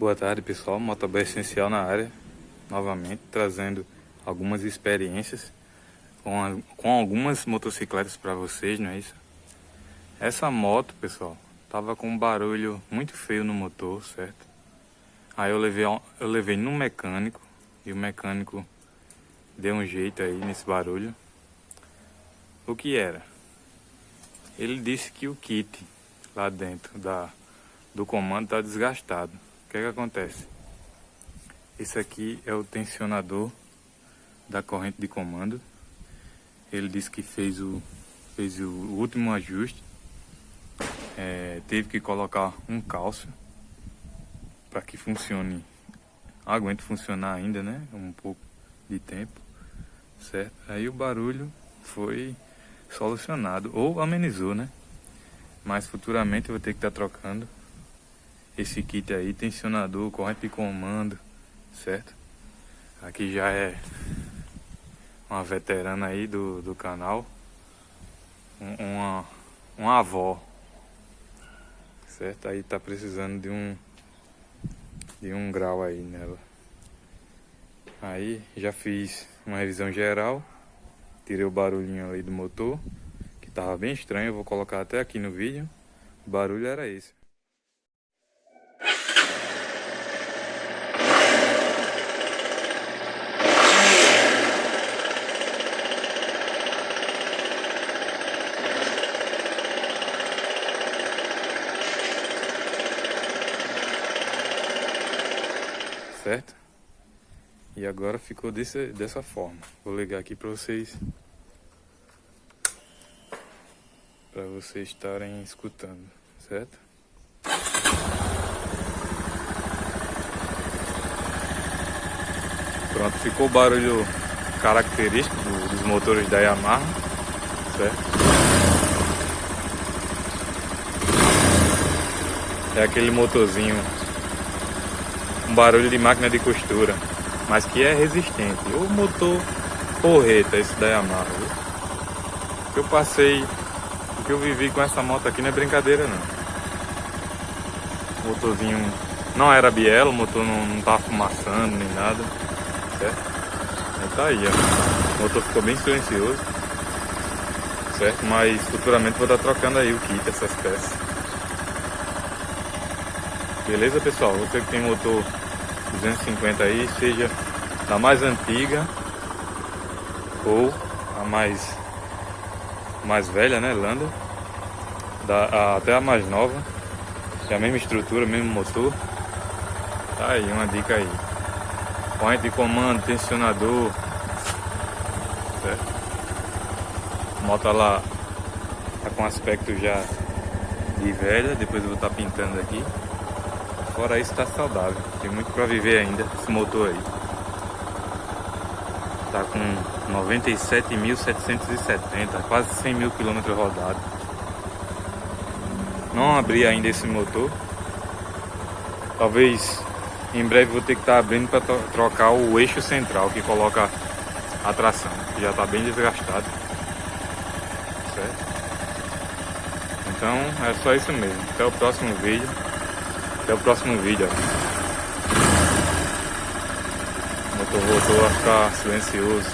Boa tarde, pessoal. Motoboy Essencial na área, novamente trazendo algumas experiências com algumas motocicletas para vocês, não é isso? Essa moto, pessoal, tava com um barulho muito feio no motor, certo? Aí eu levei no mecânico e o mecânico deu um jeito aí nesse barulho. O que era? Ele disse que o kit lá dentro do comando tá desgastado. O que é que acontece? Esse aqui é o tensionador da corrente de comando. Ele disse que fez o último ajuste. Teve que colocar um cálcio para que funcione, aguente funcionar ainda, né? Um pouco de tempo, certo? Aí o barulho foi solucionado, ou amenizou, né? Mas futuramente eu vou ter que estar trocando esse kit aí, tensionador, corrente de comando, certo? Aqui já é uma veterana aí do canal, uma avó, certo? Aí tá precisando de um grau aí nela. Aí já fiz uma revisão geral, tirei o barulhinho ali do motor, que tava bem estranho, eu vou colocar até aqui no vídeo. O barulho era esse. Certo? E agora ficou dessa forma. Vou ligar aqui para vocês estarem escutando, certo? Pronto, ficou o barulho característico dos motores da Yamaha, certo? É aquele motorzinho, um barulho de máquina de costura, mas que é resistente. O motor porreta, esse da Yamaha, viu? O que eu passei, o que eu vivi com essa moto aqui não é brincadeira não. O motorzinho não era bielo, o motor não tava fumaçando nem nada, certo? Aí tá aí, ó. O motor ficou bem silencioso, certo? Mas futuramente vou estar trocando aí o kit, essas peças. Beleza, pessoal? Você que tem motor 250 aí, seja da mais antiga ou a mais velha, né, Landa, até a mais nova, é a mesma estrutura, mesmo motor. Tá aí uma dica aí. Corrente de comando, tensionador, certo? A moto lá tá com aspecto já de velha, depois eu vou estar pintando aqui. Fora isso, tá saudável, tem muito para viver ainda esse motor aí. Tá com 97.770, quase 100 mil quilômetros rodados. Não abri ainda esse motor. Talvez em breve vou ter que estar abrindo para trocar o eixo central que coloca a tração, que já está bem desgastado, certo? Então é só isso mesmo. Até o próximo vídeo. Até o próximo vídeo. O motor voltou a ficar silencioso.